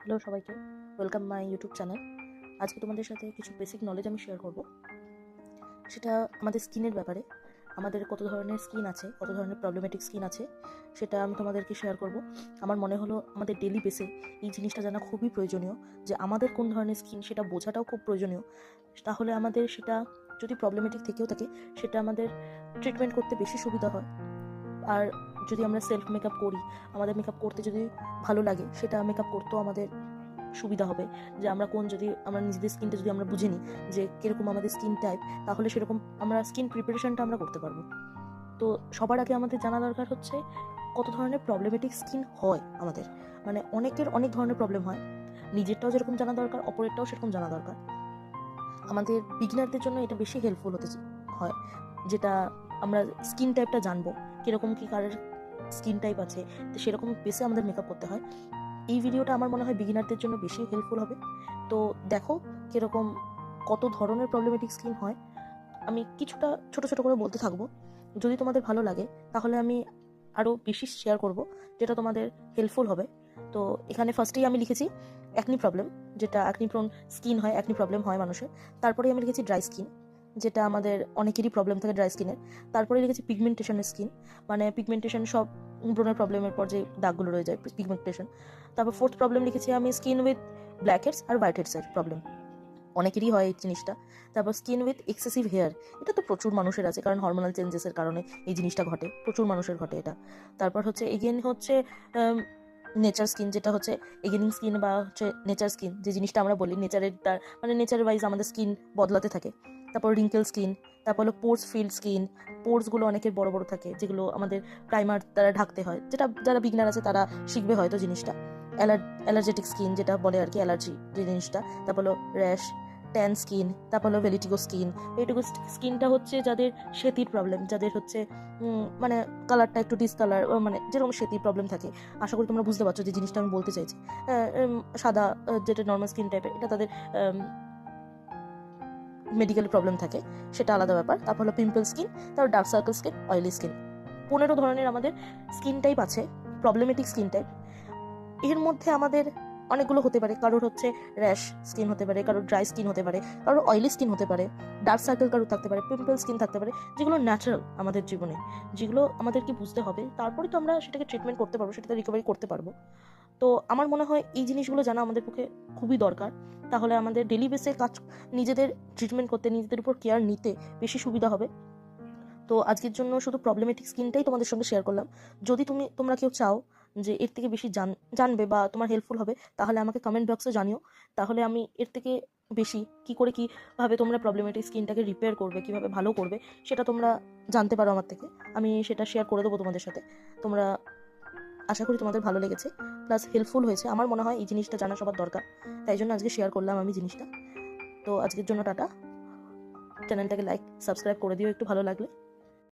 Hello সবাইকে, welcome my YouTube channel. আজকে তোমাদের সাথে কিছু বেসিক নলেজ আমি শেয়ার করব। সেটা আমাদের স্কিনের ব্যাপারে। আমাদের কত ধরনের স্কিন আছে, কত ধরনের প্রবলেমেটিক স্কিন আছে, সেটা আমি তোমাদেরকে শেয়ার করব। আমার মনে হলো আমাদের ডেলি বেসে এই জিনিসটা জানা খুবই প্রয়োজনীয়, যে আমাদের কোন ধরনের স্কিন সেটা বোঝাটাও খুব প্রয়োজনীয়। তাহলে আমাদের সেটা যদি প্রবলেমেটিক থেকেও থাকে, সেটা আমাদের ট্রিটমেন্ট করতে বেশি সুবিধা হয়। আর যদি আমরা সেলফ মেকআপ করি, আমাদের মেকআপ করতে যদি ভালো লাগে, সেটা মেকআপ করতেও আমাদের সুবিধা হবে। যে আমরা যদি আমরা নিজেদের স্কিনটা যদি আমরা বুঝে নিই যে কীরকম আমাদের স্কিন টাইপ, তাহলে সেরকম আমরা স্কিন প্রিপারেশনটা আমরা করতে পারবো। তো সবার আগে আমাদের জানা দরকার হচ্ছে কত ধরনের প্রবলেমেটিক স্কিন হয় আমাদের। মানে অনেকের অনেক ধরনের প্রবলেম হয়, নিজেরটাও যেরকম জানা দরকার, অপরেরটাও সেরকম জানা দরকার। আমাদের বিগিনারদের জন্য এটা বেশি হেল্পফুল হতে হয়, যেটা আমরা স্কিন টাইপটা জানবো, কীরকম কী কারের স্কিন টাইপ আছে, তো সেরকম বেসে আমাদের মেকআপ করতে হয়। এই ভিডিওটা আমার মনে হয় বিগিনারদের জন্য বেশি হেল্পফুল হবে। তো দেখো কীরকম কত ধরনের প্রবলেমেটিক স্কিন হয়। আমি কিছুটা ছোট ছোট করে বলতে থাকবো। যদি তোমাদের ভালো লাগে তাহলে আমি আরও বেশি শেয়ার করব, যেটা তোমাদের হেল্পফুল হবে। তো এখানে ফার্স্টেই আমি লিখেছি অ্যাকনি প্রবলেম, যেটা অ্যাকনি প্রোন স্কিন হয়, অ্যাকনি প্রবলেম হয় মানুষের। তারপরেই আমি লিখেছি ড্রাই স্কিন, যেটা আমাদের অনেকেরই প্রবলেম থাকে ড্রাই স্কিনের। তারপরে লিখেছি পিগমেন্টেশনের স্কিন, মানে পিগমেন্টেশন সব ব্রণের প্রবলেমের পর যে দাগগুলো রয়ে যায়, পিগমেন্টেশন। তারপর ফোর্থ প্রবলেম লিখেছি আমি স্কিন উইথ ব্ল্যাক হেডস আর হোয়াইট হেডসের প্রবলেম, অনেকেরই হয় এই জিনিসটা। তারপর স্কিন উইথ এক্সেসিভ হেয়ার, এটা তো প্রচুর মানুষের আছে, কারণ হরমোনাল চেঞ্জেসের কারণে এই জিনিসটা ঘটে, প্রচুর মানুষের ঘটে এটা। তারপর হচ্ছে এগেন হচ্ছে নেচার স্কিন, যেটা হচ্ছে এগেনিং স্কিন বা হচ্ছে নেচার স্কিন, যে জিনিসটা আমরা বলি নেচারের, তার মানে নেচার ওয়াইজ আমাদের স্কিন বদলাতে থাকে। তারপর রিঙ্কেল স্কিন, তারপর হলো পোর্স ফিল্ড স্কিন, পোর্সগুলো অনেকের বড় বড় থাকে, যেগুলো আমাদের প্রাইমার দ্বারা ঢাকতে হয়, যেটা যারা বিগিনার আছে তারা শিখবে হয়তো জিনিসটা। অ্যালার্জেটিক স্কিন, যেটা বলে আর কি অ্যালার্জি যে জিনিসটা। তারপর হলো র্যাশ, ট্যান স্কিন, তারপর হলো ভেলিটিগো স্কিন। ভেলিটিগো স্কিনটা হচ্ছে যাদের সেতির প্রবলেম, যাদের হচ্ছে মানে কালারটা একটু ডিসকালার, মানে যেরকম সেতির প্রবলেম থাকে। আশা করি তোমরা বুঝতে পারছো যে জিনিসটা আমি বলতে চাইছি। সাদা, যেটা নর্মাল স্কিন টাইপের, এটা তাদের মেডিকেল প্রবলেম থাকে, সেটা আলাদা ব্যাপার। তারপর হলো পিম্পল স্কিন, তারপর dark circle skin, oily skin. 15 ধরনের আমাদের স্কিন টাইপ আছে, প্রবলেমেটিক স্কিন টাইপ। এর মধ্যে আমাদের অনেকগুলো হতে পারে, কারোর হচ্ছে র্যাশ স্কিন হতে পারে, কারোর ড্রাই স্কিন হতে পারে, কারোর অয়েলি স্কিন হতে পারে, ডার্ক সার্কেল কারোর থাকতে পারে, পিম্পল স্কিন থাকতে পারে, যেগুলো ন্যাচারাল আমাদের জীবনে, যেগুলো আমাদেরকে বুঝতে হবে, তারপরে তো আমরা সেটাকে ট্রিটমেন্ট করতে পারবো, সেটাতে রিকভারি করতে পারবো। তো আমার মনে হয় এই জিনিসগুলো জানা আমাদের পক্ষে খুবই দরকার। তাহলে আমাদের ডেলি বেসে নিজেদের ট্রিটমেন্ট করতে, নিজেদের উপর কেয়ার নিতে বেশি সুবিধা হবে। তো আজকের জন্য শুধু প্রবলেমেটিক স্কিনটাই তোমাদের সঙ্গে শেয়ার করলাম। যদি তোমরা কেউ চাও যে এর থেকে বেশি জানবে বা তোমার হেল্পফুল হবে, তাহলে আমাকে কমেন্ট বক্সে জানিও। তাহলে আমি এর থেকে বেশি কীভাবে তোমরা প্রবলেমেটিক স্কিনটাকে রিপেয়ার করবে, কীভাবে ভালো করবে, সেটা তোমরা জানতে পারো আমার থেকে। আমি সেটা শেয়ার করে দেবো তোমাদের সাথে। তোমরা, আশা করি তোমাদের ভালো লেগেছে, প্লাস হেল্পফুল হয়েছে। আমার মনে হয় এই জিনিসটা জানা সবার দরকার, তাই জন্য আজকে শেয়ার করলাম আমি জিনিসটা। তো আজকের জন্য টাটা। চ্যানেলটাকে লাইক সাবস্ক্রাইব করে দিও একটু ভালো লাগলে।